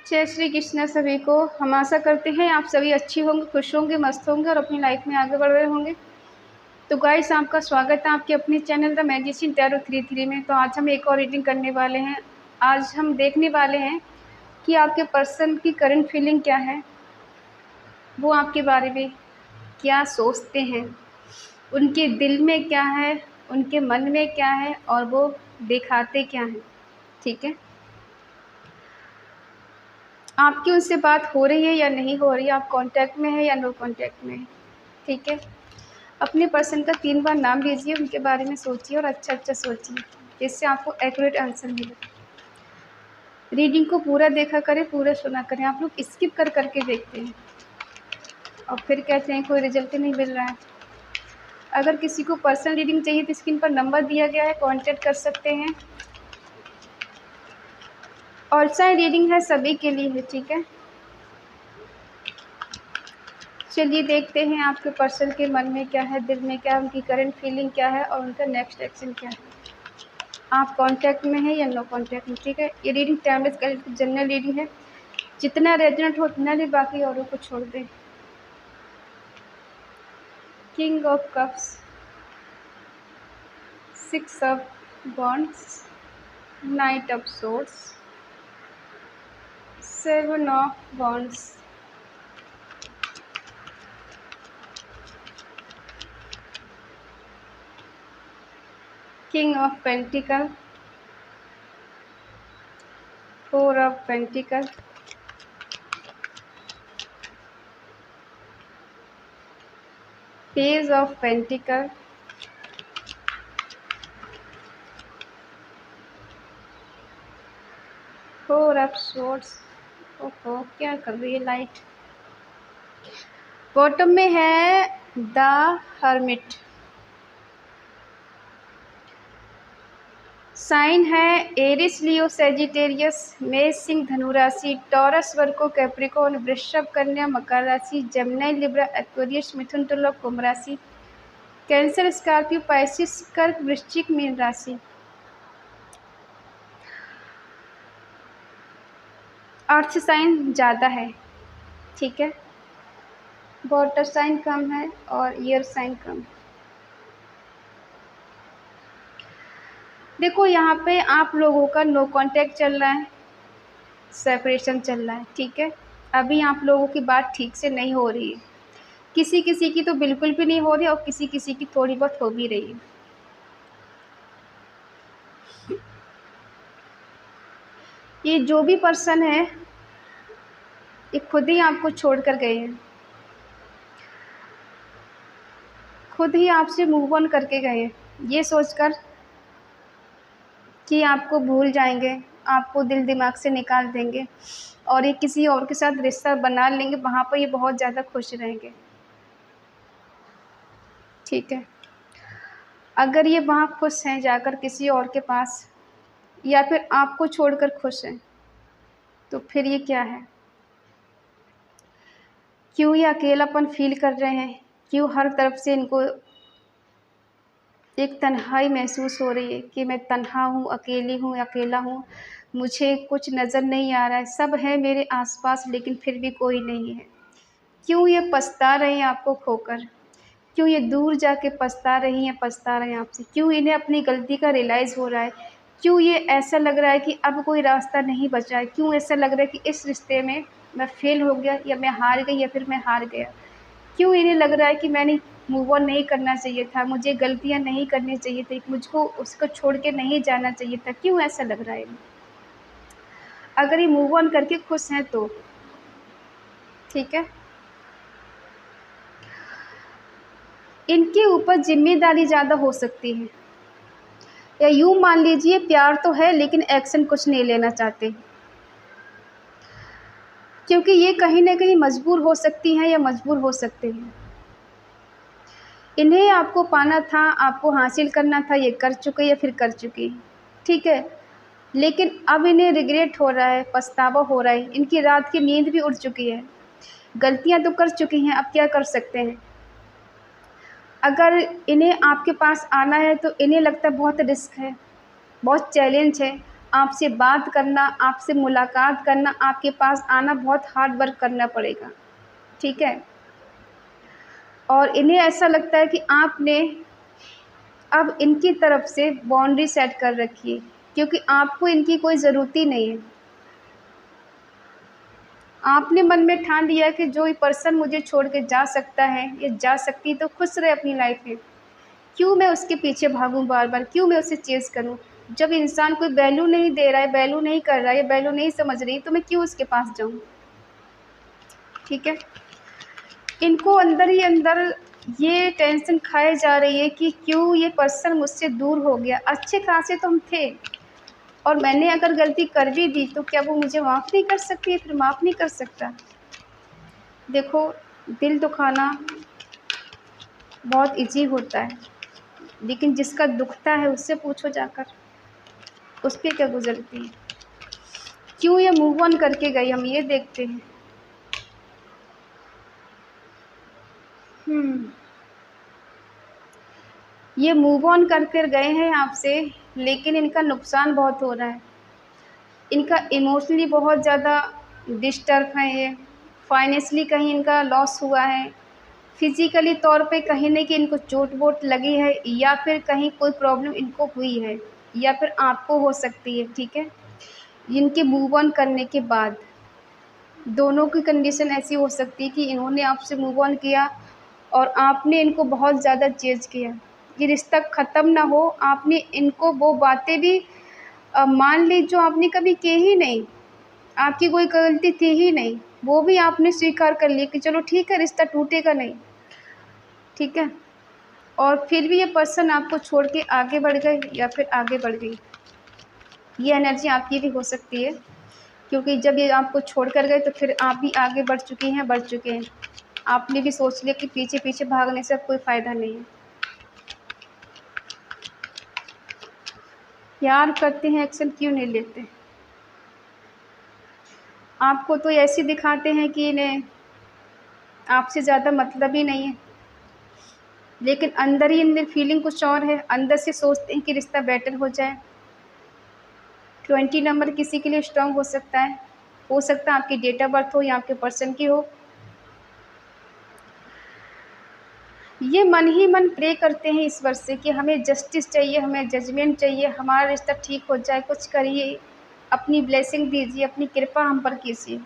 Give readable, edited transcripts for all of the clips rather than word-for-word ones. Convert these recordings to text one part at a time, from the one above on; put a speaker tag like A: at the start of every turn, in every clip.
A: जय श्री कृष्ण सभी को। हम आशा करते हैं आप सभी अच्छी होंगे, खुश होंगे, मस्त होंगे और अपनी लाइफ में आगे बढ़ रहे होंगे। तो गाइस, आपका स्वागत है आपके अपने चैनल द मैजिशियन टैरो 33 में। तो आज हम एक और रीडिंग करने वाले हैं। आज हम देखने वाले हैं कि आपके पर्सन की करंट फीलिंग क्या है, वो आपके बारे में क्या सोचते हैं, उनके दिल में क्या है, उनके मन में क्या है और वो दिखाते क्या हैं। ठीक है, आपकी उनसे बात हो रही है या नहीं हो रही है, आप कांटेक्ट में है या नो कांटेक्ट में है। ठीक है, अपने पर्सन का 3 बार नाम लीजिए, उनके बारे में सोचिए और अच्छा अच्छा सोचिए, जिससे आपको एक्यूरेट आंसर मिले। रीडिंग को पूरा देखा करें, पूरा सुना करें। आप लोग स्किप कर करके देखते हैं और फिर कहते हैं कोई रिजल्ट नहीं मिल रहा है। अगर किसी को पर्सनल रीडिंग चाहिए तो स्क्रीन पर नंबर दिया गया है, कांटेक्ट कर सकते हैं। और चाहे रीडिंग है सभी के लिए है। ठीक है, चलिए देखते हैं आपके पर्सन के मन में क्या है, दिल में क्या है, उनकी करंट फीलिंग क्या है और उनका नेक्स्ट एक्शन क्या है। आप कांटेक्ट में हैं या नो कांटेक्ट में। ठीक है, ये रीडिंग टाइमलेस जनरल रीडिंग है। जितना रेजोनेट हो उतना ले, बाकी औरों को छोड़ दें। King of cups, 6 of wands, night of swords, 7 of wands, king of pentacle, 4 of pentacle, page of pentacle, four of swords. ओहो, क्या कर रही है लाइट। बॉटम में है द हर्मिट। साइन है एरिस, लियो, सेजिटेरियस, मेष, सिंह, धनु राशि, टॉरस, वर्गो, कैप्रिकॉर्न, वृषभ, कन्या, मकर राशि, जमनाई, लिब्रा, एक्वेरियस, मिथुन, तुला, कुंभ राशि, कैंसर, स्कॉर्पियो, पाइसिस, कर्क, वृश्चिक, मीन राशि। अर्थ साइन ज़्यादा है। ठीक है, वाटर साइन कम है और एयर साइन कम है। देखो, यहाँ पे आप लोगों का नो कांटेक्ट चल रहा है, सेपरेशन चल रहा है। ठीक है, अभी आप लोगों की बात ठीक से नहीं हो रही है। किसी किसी की तो बिल्कुल भी नहीं हो रही और किसी किसी की थोड़ी बहुत हो भी रही है। ये जो भी पर्सन है, ये खुद ही आपको छोड़ कर गए हैं, खुद ही आपसे मूव ऑन करके गए हैं, ये सोचकर कि आपको भूल जाएंगे, आपको दिल दिमाग से निकाल देंगे और ये किसी और के साथ रिश्ता बना लेंगे। वहाँ पर ये बहुत ज़्यादा खुश रहेंगे। ठीक है, अगर ये वहाँ खुश हैं जाकर किसी और के पास, या फिर आपको छोड़कर खुश हैं, तो फिर ये क्या है? क्यों ये अकेलापन फील कर रहे हैं? क्यों हर तरफ से इनको एक तन्हाई महसूस हो रही है कि मैं तन्हा हूँ, अकेली हूँ, अकेला हूँ, मुझे कुछ नज़र नहीं आ रहा है, सब है मेरे आसपास लेकिन फिर भी कोई नहीं है। क्यों ये पछता रहे हैं आपको खोकर? क्यों ये दूर जाके पछता रही हैं, पछता रहे हैं आपसे? क्यों इन्हें अपनी गलती का रियलाइज़ हो रहा है? क्यों ये ऐसा लग रहा है कि अब कोई रास्ता नहीं बचा है? क्यों ऐसा लग रहा है कि इस रिश्ते में मैं फेल हो गया, या मैं हार गई, या फिर मैं हार गया? क्यों इन्हें लग रहा है कि मैंने मूव ऑन नहीं करना चाहिए था, मुझे गलतियाँ नहीं करनी चाहिए थी, मुझको उसको छोड़ के नहीं जाना चाहिए था? क्यों ऐसा लग रहा है इन्हें? अगर ये मूव ऑन करके खुश हैं तो ठीक है, इनके ऊपर जिम्मेदारी ज़्यादा हो सकती है, या यूँ मान लीजिए प्यार तो है लेकिन एक्शन कुछ नहीं लेना चाहते, क्योंकि ये कहीं ना कहीं मजबूर हो सकती हैं या मजबूर हो सकते हैं। इन्हें आपको पाना था, आपको हासिल करना था, ये कर चुके या फिर कर चुकी। ठीक है, लेकिन अब इन्हें रिग्रेट हो रहा है, पछतावा हो रहा है, इनकी रात की नींद भी उड़ चुकी है। गलतियां तो कर चुकी हैं, अब क्या कर सकते हैं? अगर इन्हें आपके पास आना है तो इन्हें लगता है बहुत रिस्क है, बहुत चैलेंज है, आपसे बात करना, आपसे मुलाकात करना, आपके पास आना, बहुत हार्ड वर्क करना पड़ेगा, ठीक है। और इन्हें ऐसा लगता है कि आपने अब इनकी तरफ से बाउंड्री सेट कर रखी है, क्योंकि आपको इनकी कोई ज़रूरत ही नहीं है। आपने मन में ठान लिया कि जो ये पर्सन मुझे छोड़ के जा सकता है या जा सकती है तो खुश रहे अपनी लाइफ में, क्यों मैं उसके पीछे भागूं बार बार, क्यों मैं उसे चेज़ करूं। जब इंसान कोई वैल्यू नहीं दे रहा है, वैल्यू नहीं कर रहा है, वैल्यू नहीं समझ रही, तो मैं क्यों उसके पास जाऊं, ठीक है। इनको अंदर ही अंदर ये टेंशन खाए जा रही है कि क्यों ये पर्सन मुझसे दूर हो गया। अच्छे खासे तो हम थे, और मैंने अगर गलती कर भी दी तो क्या वो मुझे माफ़ नहीं कर सकती है, फिर माफ़ नहीं कर सकता। देखो, दिल दुखाना बहुत ईज़ी होता है, लेकिन जिसका दुखता है उससे पूछो जाकर, उस पे क्या गुज़रती है, क्यों ये मूव ऑन करके गई, हम ये देखते हैं। ये मूव ऑन कर कर गए हैं आपसे, लेकिन इनका नुकसान बहुत हो रहा है। इनका इमोशनली बहुत ज़्यादा डिस्टर्ब है ये, फाइनेंशियली कहीं इनका लॉस हुआ है, फिज़िकली तौर पे कहीं न कहीं इनको चोट-वोट लगी है, या फिर कहीं कोई प्रॉब्लम इनको हुई है, या फिर आपको हो सकती है, ठीक है। इनके मूव ऑन करने के बाद दोनों की कंडीशन ऐसी हो सकती है कि इन्होंने आपसे मूव ऑन किया और आपने इनको बहुत ज़्यादा चेज़ किया। ये रिश्ता ख़त्म ना हो, आपने इनको वो बातें भी मान ली जो आपने कभी की ही नहीं, आपकी कोई गलती थी ही नहीं, वो भी आपने स्वीकार कर लिया कि चलो ठीक है, रिश्ता टूटेगा नहीं, ठीक है। और फिर भी ये पर्सन आपको छोड़ के आगे बढ़ गए या फिर आगे बढ़ गई, ये एनर्जी आपकी भी हो सकती है, क्योंकि जब ये आपको छोड़ कर गए तो फिर आप भी आगे बढ़ चुकी हैं, बढ़ चुके हैं। आपने भी सोच लिया कि पीछे-पीछे भागने से अब कोई फ़ायदा नहीं है। प्यार करते हैं, एक्शन क्यों नहीं लेते? आपको तो ऐसे दिखाते हैं कि इन्हें आपसे ज़्यादा मतलब ही नहीं है, लेकिन अंदर ही अंदर फीलिंग कुछ और है, अंदर से सोचते हैं कि रिश्ता बेटर हो जाए। 20 नंबर किसी के लिए स्ट्रॉन्ग हो सकता है आपकी डेट ऑफ बर्थ हो या आपके पर्सन की हो। ये मन ही मन प्रे करते हैं ईश्वर से कि हमें जस्टिस चाहिए, हमें जजमेंट चाहिए, हमारा रिश्ता ठीक हो जाए, कुछ करिए, अपनी ब्लेसिंग दीजिए, अपनी कृपा हम पर कीजिए।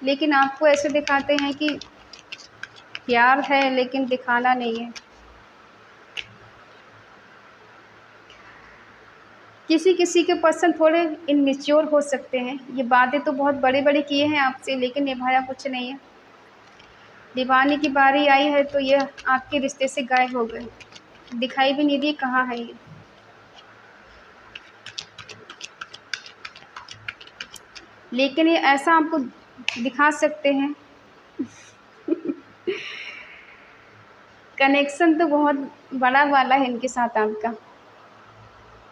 A: लेकिन आपको ऐसे दिखाते हैं कि प्यार है लेकिन दिखाना नहीं है। किसी-किसी के पर्सन थोड़े इमैच्योर हो सकते हैं, ये वादे तो बहुत बड़े-बड़े किए हैं आपसे लेकिन निभाया कुछ नहीं है। निभाने की बारी आई है तो ये आपके रिश्ते से गायब हो गए, दिखाई भी नहीं दिए कहाँ है ये। लेकिन ये ऐसा आपको दिखा सकते हैं कनेक्शन तो बहुत बड़ा वाला है इनके साथ आपका।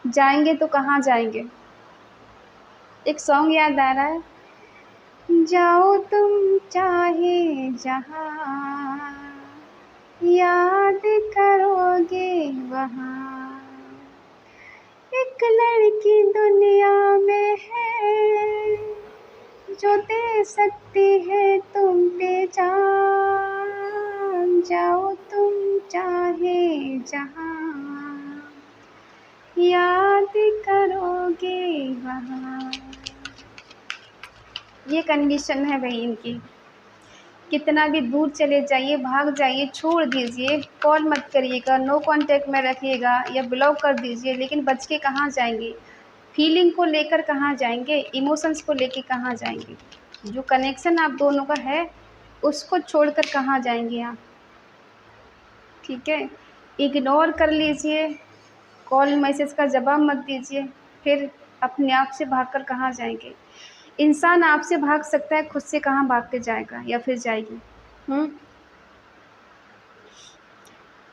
A: जाएँगे तो कहाँ जाएँगे? एक सॉन्ग याद आ रहा है, जाओ तुम चाहे जहाँ, याद करोगे वहाँ, एक लड़की दुनिया में है जो दे सकती है तुम पे जान, जाओ तुम चाहे जहाँ, याद करोगे वहाँ। ये कंडीशन है भाई इनकी, कितना भी दूर चले जाइए, भाग जाइए, छोड़ दीजिए, कॉल मत करिएगा, नो कांटेक्ट में रखिएगा या ब्लॉक कर दीजिए, लेकिन बच के कहाँ जाएँगे? फीलिंग को लेकर कहाँ जाएँगे? इमोशंस को लेके कहाँ जाएँगे? जो कनेक्शन आप दोनों का है, उसको छोड़कर कहाँ जाएँगे आप? ठीक है? इग्नोर कर लीजिए, कॉल मैसेज का जवाब मत दीजिए, फिर अपने आप से भागकर कहाँ जाएँगे? इंसान आपसे भाग सकता है, खुद से कहाँ भाग के जाएगा या फिर जाएगी।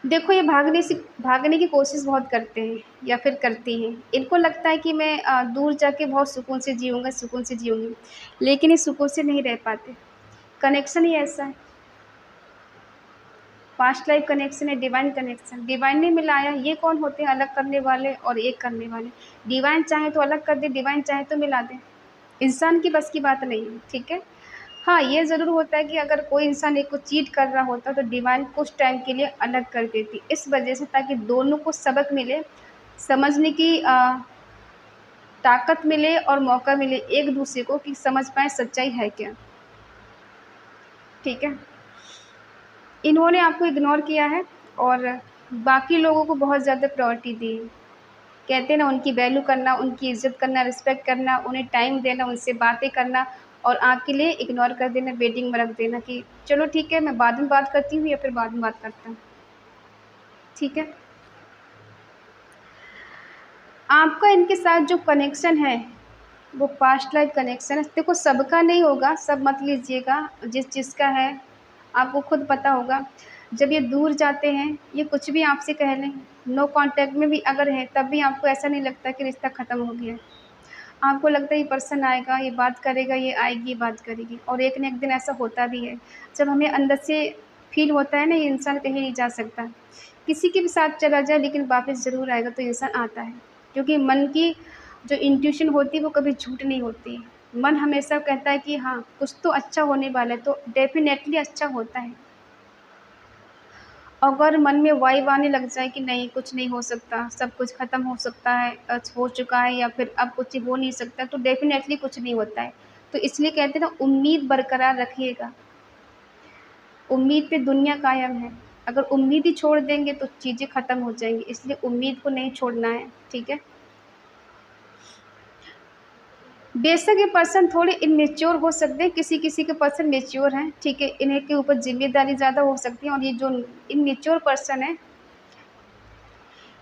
A: देखो, ये भागने की कोशिश बहुत करते हैं या फिर करती हैं। इनको लगता है कि मैं दूर जाके बहुत सुकून से जीऊँगा, सुकून से जीऊँगी, लेकिन ये सुकून से नहीं रह पाते। कनेक्शन ही ऐसा है। पास्ट लाइफ कनेक्शन है, डिवाइन कनेक्शन। डिवाइन ने मिलाया, ये कौन होते हैं अलग करने वाले और एक करने वाले। डिवाइन चाहे तो अलग कर दे, डिवाइन चाहे तो मिला दे, इंसान की बस की बात नहीं है, ठीक है। हाँ, ये ज़रूर होता है कि अगर कोई इंसान एक को चीट कर रहा होता तो डिवाइन कुछ टाइम के लिए अलग कर देती, इस वजह से ताकि दोनों को सबक मिले, समझने की ताकत मिले और मौका मिले एक दूसरे को कि समझ पाए सच्चाई है क्या, ठीक है। इन्होंने आपको इग्नोर किया है और बाकी लोगों को बहुत ज़्यादा प्रायोरिटी दी है। कहते हैं ना, उनकी वैल्यू करना, उनकी इज़्ज़त करना, रिस्पेक्ट करना, उन्हें टाइम देना, उनसे बातें करना और आपके लिए इग्नोर कर देना, वेटिंग में रख देना कि चलो ठीक है, मैं बाद में बात करती हूँ या फिर बाद में बात करता हूँ, ठीक है। आपका इनके साथ जो कनेक्शन है वो पास्ट लाइफ कनेक्शन है। देखो, सबका नहीं होगा, सब मत लीजिएगा, जिस चीज़ का है आपको खुद पता होगा। जब ये दूर जाते हैं, ये कुछ भी आपसे कह लें, नो कांटेक्ट में भी अगर है, तब भी आपको ऐसा नहीं लगता कि रिश्ता ख़त्म हो गया है। आपको लगता है ये पर्सन आएगा, ये बात करेगा, ये आएगी, ये बात करेगी, और एक न एक दिन ऐसा होता भी है। जब हमें अंदर से फ़ील होता है ना, ये इंसान कहीं नहीं जा सकता, किसी के भी साथ चला जाए लेकिन वापस ज़रूर आएगा, तो इंसान आता है। क्योंकि मन की जो इंट्यूशन होती है वो कभी झूठ नहीं होती। मन हमेशा कहता है कि हाँ, कुछ तो अच्छा होने वाला है, तो डेफ़िनेटली अच्छा होता है। अगर मन में वाइब आने लग जाए कि नहीं, कुछ नहीं हो सकता, सब कुछ ख़त्म हो सकता है, हो चुका है या फिर अब कुछ हो नहीं सकता, तो डेफ़िनेटली कुछ नहीं होता है। तो इसलिए कहते हैं ना, उम्मीद बरकरार रखिएगा। उम्मीद पे दुनिया कायम है। अगर उम्मीद ही छोड़ देंगे तो चीज़ें ख़त्म हो जाएँगी, इसलिए उम्मीद को नहीं छोड़ना है, ठीक है। बेशक ये पर्सन थोड़े इमैच्योर हो सकते हैं, किसी-किसी के पर्सन मैच्योर हैं, ठीक है, इन्हीं के ऊपर ज़िम्मेदारी ज़्यादा हो सकती है, और ये जो इमैच्योर पर्सन है,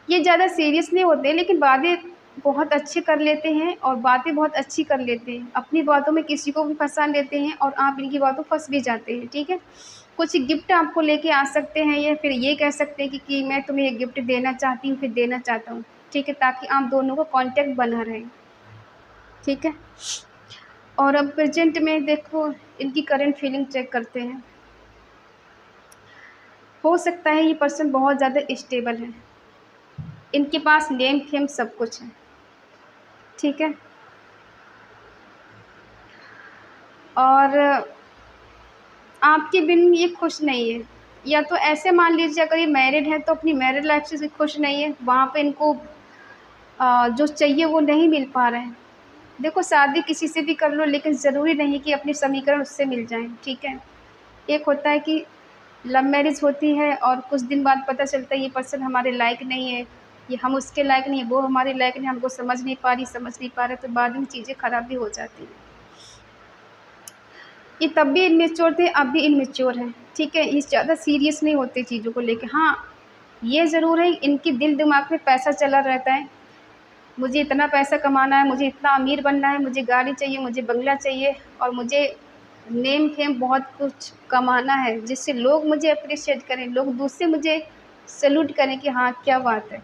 A: ये ज़्यादा सीरियस नहीं होते, लेकिन बातें बहुत अच्छी कर लेते हैं और बातें बहुत अच्छी कर लेते हैं। अपनी बातों में किसी को भी फँसा लेते हैं और आप इनकी बातों फँस भी जाते हैं, ठीक है। कुछ गिफ्ट आपको लेके आ सकते हैं, या फिर ये कह सकते हैं कि मैं तुम्हें ये गिफ्ट देना चाहती हूँ, फिर देना चाहता हूँ, ठीक है, ताकि आप दोनों का कॉन्टैक्ट बना रहे, ठीक है। और अब प्रेज़ेंट में देखो, इनकी करंट फीलिंग चेक करते हैं। हो सकता है ये पर्सन बहुत ज़्यादा स्टेबल है, इनके पास नेम फेम सब कुछ है, ठीक है। और आपके बिन ये खुश नहीं है, या तो ऐसे मान लीजिए अगर ये मैरिड है तो अपनी मैरिड लाइफ से खुश नहीं है, वहाँ पे इनको जो चाहिए वो नहीं मिल पा रहा है। देखो, शादी किसी से भी कर लो, लेकिन ज़रूरी नहीं कि अपने समीकरण उससे मिल जाएँ, ठीक है। एक होता है कि लव मैरिज होती है और कुछ दिन बाद पता चलता है ये पर्सन हमारे लायक नहीं है, ये हम उसके लायक नहीं है, वो हमारे लायक नहीं, हमको समझ नहीं पा रही, समझ नहीं पा रहे, तो बाद में चीज़ें ख़राब भी हो जाती हैं। ये तब भी इमैच्योर थे, अब भी इमैच्योर हैं, ठीक है। ये ज़्यादा सीरियस नहीं होते चीज़ों को लेके। हाँ, ये ज़रूर है, इनके दिल दिमाग में पैसा चला रहता है, मुझे इतना पैसा कमाना है, मुझे इतना अमीर बनना है, मुझे गाड़ी चाहिए, मुझे बंगला चाहिए, और मुझे नेम फेम बहुत कुछ कमाना है, जिससे लोग मुझे अप्रिशिएट करें, लोग दूसरे मुझे सैल्यूट करें कि हाँ, क्या बात है।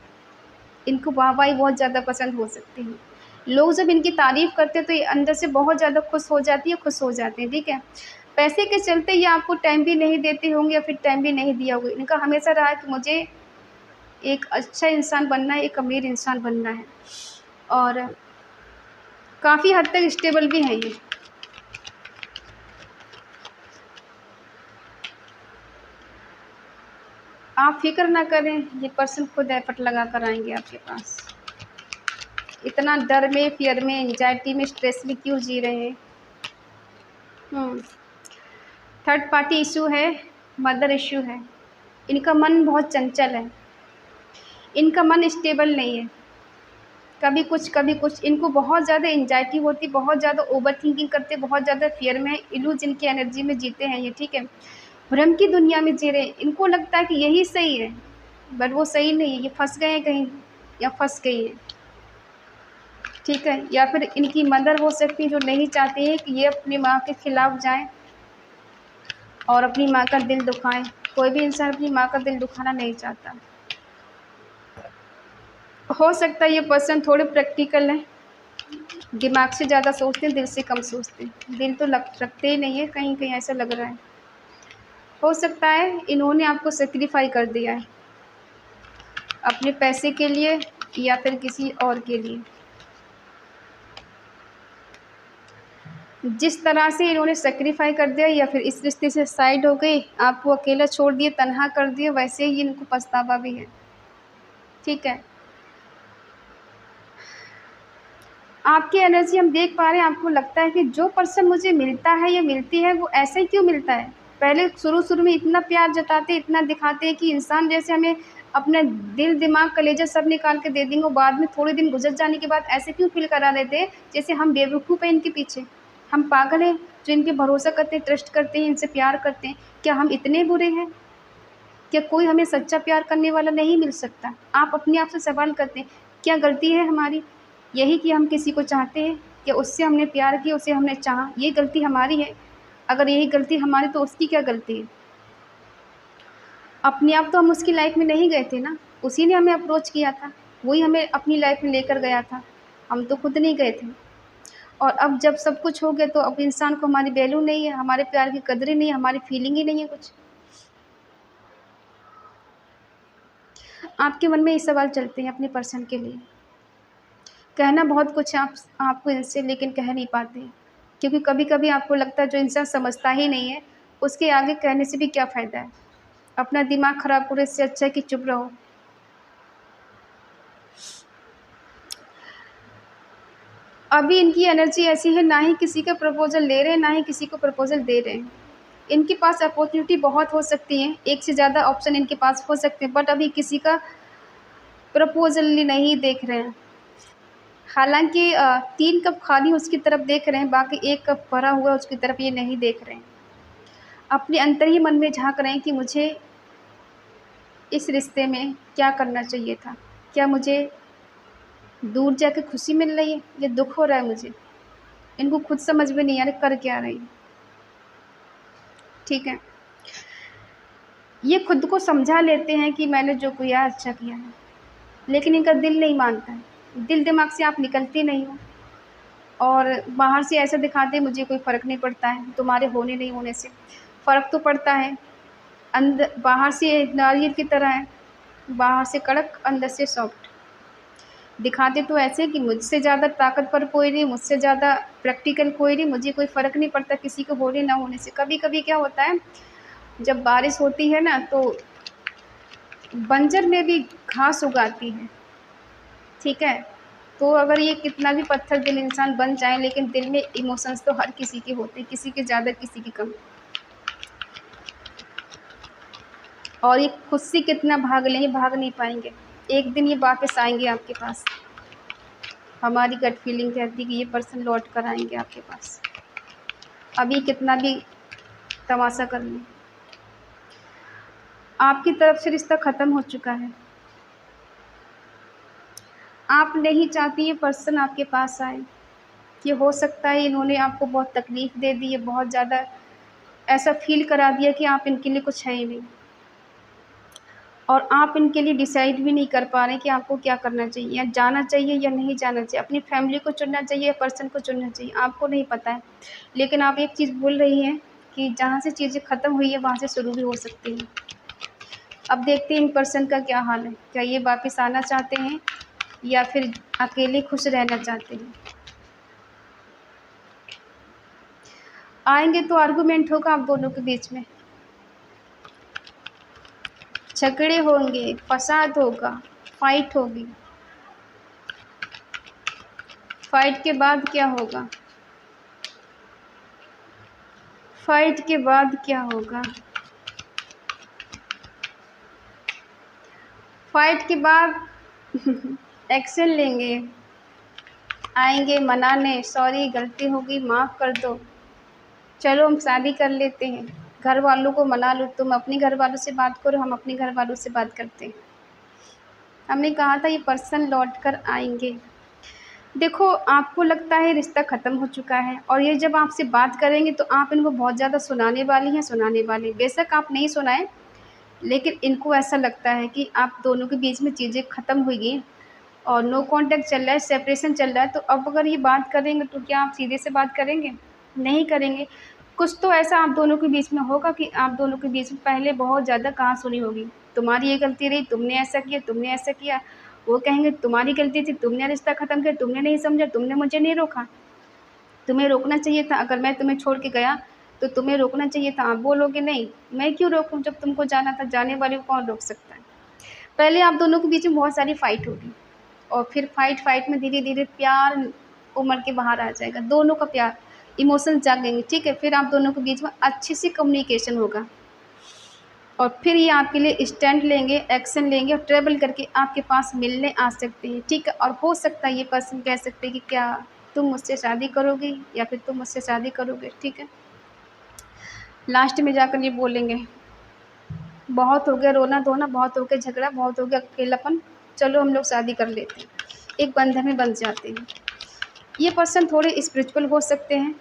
A: इनको वाहवाही बहुत ज़्यादा पसंद हो सकती है। लोग जब इनकी तारीफ़ करते हैं तो ये अंदर से बहुत ज़्यादा खुश हो जाती है, खुश हो जाते हैं, ठीक है। पैसे के चलते ये आपको टाइम भी नहीं देते होंगे या फिर टाइम भी नहीं दिया होगा। इनका हमेशा रहा है कि मुझे एक अच्छा इंसान बनना है, एक अमीर इंसान बनना है, और काफ़ी हद तक स्टेबल भी हैं ये। आप फ़िक्र ना करें, ये पर्सन खुद एफ़र्ट लगा कर आएँगे आपके पास। इतना डर में, फ़ियर में, एंग्ज़ायटी में, स्ट्रेस में क्यों जी रहे हैं? थर्ड पार्टी इश्यू है, मदर इश्यू है। इनका मन बहुत चंचल है, इनका मन स्टेबल नहीं है, कभी कुछ, कभी कुछ। इनको बहुत ज़्यादा एंग्ज़ायटी होती, बहुत ज़्यादा ओवरथिंकिंग करते, बहुत ज़्यादा फ़ियर में, इल्यूज़न की एनर्जी में जीते हैं ये, ठीक है। भ्रम की दुनिया में जी रहे हैं, इनको लगता है कि यही सही है, बट वो सही नहीं है, ये फँस गए हैं कहीं या फँस गई हैं, ठीक है। या फिर इनकी मदर हो सकती है जो नहीं चाहती है कि ये अपनी माँ के खिलाफ जाएँ और अपनी माँ का दिल दुखाएँ। कोई भी इंसान अपनी माँ का दिल दुखाना नहीं चाहता। हो सकता है ये पर्सन थोड़े प्रैक्टिकल हैं, दिमाग से ज़्यादा सोचते हैं, दिल से कम सोचते हैं। दिल तो रखते ही नहीं है, कहीं-कहीं ऐसा लग रहा है। हो सकता है इन्होंने आपको सैक्रिफाई कर दिया है अपने पैसे के लिए या फिर किसी और के लिए। जिस तरह से इन्होंने सैक्रिफाई कर दिया या फिर इस रिश्ते से साइड हो गई, आपको अकेला छोड़ दिए, तन्हा कर दिए, वैसे ही इनको पछतावा भी है। ठीक है, आपकी एनर्जी हम देख पा रहे हैं, आपको लगता है कि जो पर्सन मुझे मिलता है या मिलती है वो ऐसे ही क्यों मिलता है। पहले शुरू में इतना प्यार जताते, इतना दिखाते हैं कि इंसान जैसे हमें अपना दिल, दिमाग, कलेजा सब निकाल के दे देंगे, और बाद में थोड़े दिन गुजर जाने के बाद ऐसे क्यों फील करा देते हैं जैसे हम बेवकूफ़ हैं इनके पीछे, हम पागल हैं जो इन पे भरोसा करते हैं, ट्रस्ट करते हैं, इनसे प्यार करते हैं। क्या हम इतने बुरे हैं? क्या कोई हमें सच्चा प्यार करने वाला नहीं मिल सकता? आप अपने आप से सवाल करते हैं, क्या गलती है हमारी? यही कि हम किसी को चाहते हैं, कि उससे हमने प्यार किया, उसे हमने चाहा, ये गलती हमारी है? अगर यही गलती हमारी तो उसकी क्या गलती है? अपने आप तो हम उसकी लाइफ में नहीं गए थे ना, उसी ने हमें अप्रोच किया था, वही हमें अपनी लाइफ में लेकर गया था, हम तो खुद नहीं गए थे। और अब जब सब कुछ हो गया तो अब इंसान को हमारी वैल्यू नहीं है, हमारे प्यार की कदर ही नहीं है, हमारी फीलिंग ही नहीं है कुछ। आपके मन में ये सवाल चलते हैं अपने पर्सन के लिए। कहना बहुत कुछ है आपको इनसे, लेकिन कह नहीं पाते, क्योंकि कभी-कभी आपको लगता है जो इंसान समझता ही नहीं है, उसके आगे कहने से भी क्या फ़ायदा है। अपना दिमाग ख़राब करो, इससे अच्छा है कि चुप रहो। अभी इनकी एनर्जी ऐसी है, ना ही किसी का प्रपोज़ल ले रहे हैं, ना ही किसी को प्रपोज़ल दे रहे हैं। इनके पास अपॉर्च्युनिटी बहुत हो सकती है, एक से ज़्यादा ऑप्शन इनके पास हो सकते हैं, बट अभी किसी का प्रपोज़ल नहीं देख रहे हैं। हालाँकि 3 कप खाली उसकी तरफ देख रहे हैं, बाकी 1 कप भरा हुआ है उसकी तरफ ये नहीं देख रहे हैं। अपने अंतर ही मन में झाँक रहे हैं कि मुझे इस रिश्ते में क्या करना चाहिए था? क्या मुझे दूर जाके खुशी मिल रही है या दुःख हो रहा है मुझे? इनको खुद समझ में नहीं आ रहा कर क्या रही हैं। ठीक है? ये खुद को समझा लेते हैं कि मैंने जो किया अच्छा किया है, लेकिन इनका दिल नहीं मानता है। दिल दिमाग से आप निकलते नहीं हो, और बाहर से ऐसा दिखाते हैं मुझे कोई फ़र्क नहीं पड़ता है, तुम्हारे होने नहीं होने से। फ़र्क तो पड़ता है, बाहर से नारियल की तरह है, बाहर से कड़क, अंदर से सॉफ्ट। दिखाते तो ऐसे कि मुझसे ज़्यादा ताकतवर कोई नहीं, मुझसे ज़्यादा प्रैक्टिकल कोई नहीं, मुझे कोई फ़र्क नहीं पड़ता किसी को होने ना होने से। कभी-कभी क्या होता है, जब बारिश होती है ना तो बंजर में भी घास उगाती है, ठीक है? तो अगर ये कितना भी पत्थर दिल इंसान बन जाए, लेकिन दिल में इमोशंस तो हर किसी के होते हैं, किसी के ज़्यादा, किसी के कम। और ये खुद से कितना भाग लेंगे, भाग नहीं पाएँगे। एक दिन ये वापस आएँगे आपके पास। हमारी गट फीलिंग कहती है कि ये पर्सन लौट कर आएँगे आपके पास। अभी कितना भी तमाशा कर लें। आपकी तरफ से रिश्ता ख़त्म हो चुका है। आप नहीं चाहती ये पर्सन आपके पास आए। ये हो सकता है इन्होंने आपको बहुत तकलीफ़ दे दी है, बहुत ज़्यादा ऐसा फ़ील करा दिया कि आप इनके लिए कुछ है ही नहीं। और आप इनके लिए डिसाइड भी नहीं कर पा रहे कि आपको क्या करना चाहिए, या जाना चाहिए या नहीं जाना चाहिए, अपनी फैमिली को चुनना चाहिए या पर्सन को चुनना चाहिए, आपको नहीं पता है। लेकिन आप एक चीज़ भूल रही हैं कि जहाँ से चीज़ें ख़त्म हुई है वहाँ से शुरू भी हो सकती हैं। अब देखते हैं इन पर्सन का क्या हाल है, क्या ये वापस आना चाहते हैं या फिर अकेले खुश रहना चाहते हैं। आएँगे तो आर्गुमेंट होगा आप दोनों के बीच में, झगड़े होंगे, फसाद होगा, फाइट होगी। फाइट के बाद क्या होगा? फाइट के बाद क्या होगा? फाइट के बाद एक्शन लेंगे, आएँगे मनाने, सॉरी गलती हो गई, माफ़ कर दो, चलो हम शादी कर लेते हैं। घर वालों को मना लो, तुम अपने घर वालों से बात करो, हम अपने घर वालों से बात करते हैं। हमने कहा था ये पर्सन लौट कर आएँगे। देखो, आपको लगता है रिश्ता ख़त्म हो चुका है, और ये जब आपसे बात करेंगे तो आप इनको बहुत ज़्यादा सुनाने वाली हैं, सुनाने वाले। बेशक आप नहीं सुनाएँ, लेकिन इनको ऐसा लगता है कि आप दोनों के बीच में चीज़ें ख़त्म हुई हैं और नो कॉन्टैक्ट चल रहा है, सेपरेशन चल रहा है। तो अब अगर ये बात करेंगे तो क्या आप सीधे से बात करेंगे? नहीं करेंगे। कुछ तो ऐसा आप दोनों के बीच में होगा कि आप दोनों के बीच में पहले बहुत ज़्यादा कहा-सुनी होगी। तुम्हारी ये गलती रही, तुमने ऐसा किया, तुमने ऐसा किया। वो कहेंगे तुम्हारी गलती थी, तुमने रिश्ता ख़त्म किया, तुमने नहीं समझा, तुमने मुझे नहीं रोका। तुम्हें रोकना चाहिए था, अगर मैं तुम्हें छोड़ के गया तो तुम्हें रोकना चाहिए था। आप बोलोगे नहीं, मैं क्यों रोकूँ जब तुमको जाना था, जाने वाले को कौन रोक सकता है। पहले आप दोनों के बीच में बहुत सारी फ़ाइट होगी और फिर फ़ाइट में धीरे-धीरे प्यार उमड़ के बाहर आ जाएगा, दोनों का प्यार, इमोशन जागेंगे, ठीक है? फिर आप दोनों के बीच में अच्छी सी कम्युनिकेशन होगा और फिर ये आपके लिए स्टैंड लेंगे, एक्शन लेंगे और ट्रैवल करके आपके पास मिलने आ सकते हैं, ठीक है? और हो सकता है ये पर्सन कह सकते हैं कि क्या तुम मुझसे शादी करोगी या फिर तुम मुझसे शादी करोगे, ठीक है? लास्ट में जाकर ये बोलेंगे, बहुत हो गया रोना-धोना, बहुत हो गया झगड़ा, बहुत हो गया अकेलापन, चलो हम लोग शादी कर लेते हैं। एक बंधन में बंध जाते हैं। ये पर्सन थोड़े स्पिरिचुअल हो सकते हैं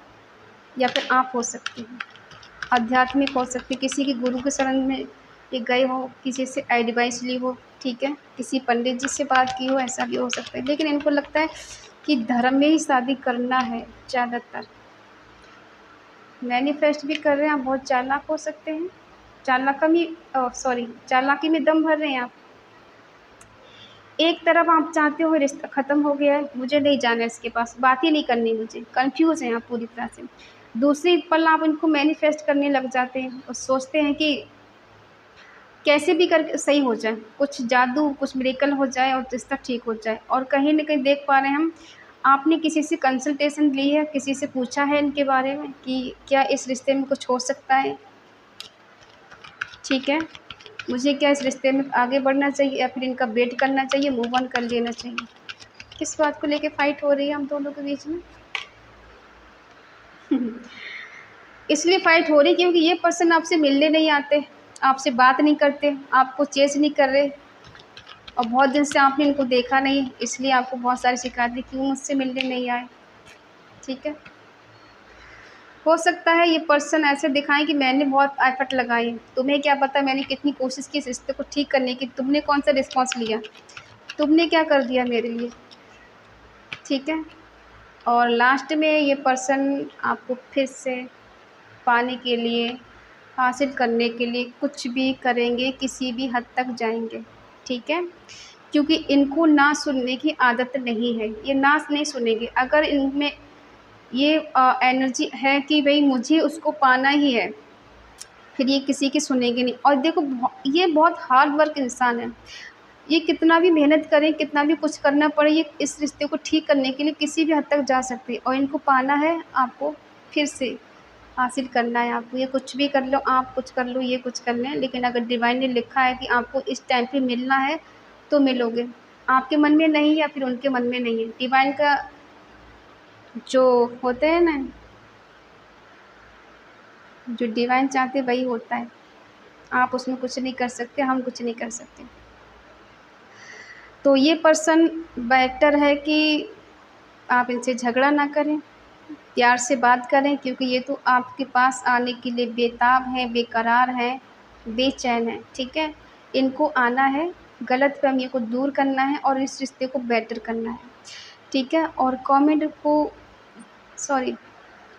A: या फिर आप हो सकते हैं, आध्यात्मिक हो सकते हैं, किसी के गुरु के शरण में ये गए हो, किसी से एडवाइस ली हो, ठीक है? किसी पंडित जी से बात की हो, ऐसा भी हो सकता है। लेकिन इनको लगता है कि धर्म में ही शादी करना है ज़्यादातर। मैनिफेस्ट भी कर रहे हैं, आप बहुत चालाक हो सकते हैं। चालाकी में दम भर रहे हैं आप। एक तरफ आप चाहते हो रिश्ता ख़त्म हो गया है, मुझे नहीं जाना है इसके पास, बात ही नहीं करनी मुझे, कन्फ्यूज़ हैं आप पूरी तरह से। दूसरी पल आप इनको मैनिफेस्ट करने लग जाते हैं और सोचते हैं कि कैसे भी करके सही हो जाए, कुछ जादू, कुछ मिरेकल हो जाए और रिश्ता ठीक हो जाए। और कहीं न कहीं देख पा रहे हैं हम, आपने किसी से कंसल्टेशन ली है, किसी से पूछा है इनके बारे में कि क्या इस रिश्ते में कुछ हो सकता है? ठीक है? मुझे क्या इस रिश्ते में आगे बढ़ना चाहिए या फिर इनका वेट करना चाहिए, मूव ऑन कर लेना चाहिए? किस बात को लेके फ़ाइट हो रही है हम दोनों के बीच में? इसलिए फ़ाइट हो रही क्योंकि ये पर्सन आपसे मिलने नहीं आते, आपसे बात नहीं करते, आपको चेज़ नहीं कर रहे और बहुत दिन से आपने इनको देखा नहीं, इसलिए आपको बहुत सारी शिकायतें क्यों मुझसे मिलने नहीं आए, ठीक है? हो सकता है ये पर्सन ऐसे दिखाएँ कि मैंने बहुत एफ़र्ट लगाए, तुम्हें क्या पता मैंने कितनी कोशिश की इस रिश्ते को ठीक करने की, तुमने कौन-सा रिस्पॉन्स लिया? तुमने क्या कर दिया मेरे लिए? ठीक है? और लास्ट में ये पर्सन आपको फिर से पाने के लिए, हासिल करने के लिए कुछ भी करेंगे, किसी भी हद तक जाएँगे, ठीक है? क्योंकि इनको ना सुनने की आदत नहीं है, ये ना नहीं सुनेंगे। अगर इनमें ये एनर्जी है कि भई मुझे उसको पाना ही है, फिर ये किसी की सुनेंगे नहीं। और देखो ये बहुत हार्ड वर्क इंसान है। ये कितना भी मेहनत करें, कितना भी कुछ करना पड़े, ये इस रिश्ते को ठीक करने के लिए किसी भी हद तक जा सकते हैं और इनको पाना है, आपको फिर से हासिल करना है आपको। ये कुछ भी कर लो, आप कुछ कर लो, ये कुछ कर लें, लेकिन अगर डिवाइन ने लिखा है कि आपको इस टाइम पे मिलना है, तो मिलोगे। आपके मन में नहीं या फिर उनके मन में नहीं है। डिवाइन का जो होते हैं ना, जो डिवाइन चाहते हैं वही होता है। आप उसमें कुछ नहीं कर सकते, हम कुछ नहीं कर सकते। तो ये पर्सन बेटर है कि आप इनसे झगड़ा ना करें, प्यार से बात करें क्योंकि ये तो आपके पास आने के लिए बेताब हैं, बेकरार हैं, बेचैन हैं, ठीक है? इनको आना है, गलतफ़हमियों को दूर करना है और इस रिश्ते को बेटर करना है, ठीक है? और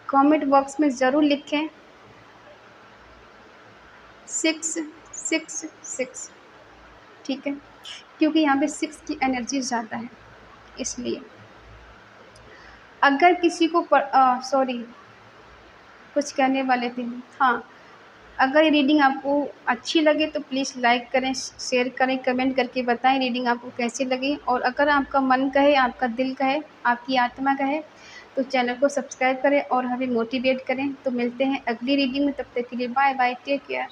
A: कमेंट बॉक्स में ज़रूर लिखें 666, ठीक है? क्योंकि यहाँ पे 6 की एनर्जी ज़्यादा है, इसलिए। अगर किसी को कुछ कहने वाले थे। हाँ, अगर ये रीडिंग आपको अच्छी लगे तो प्लीज़ लाइक करें, शेयर करें, कमेंट करके बताएं रीडिंग आपको कैसी लगी। और अगर आपका मन कहे, आपका दिल कहे, आपकी आत्मा कहे तो चैनल को सब्सक्राइब करें और हमें मोटिवेट करें। तो मिलते हैं अगली रीडिंग में, तब तक के लिए बाय बाय, टेक केयर।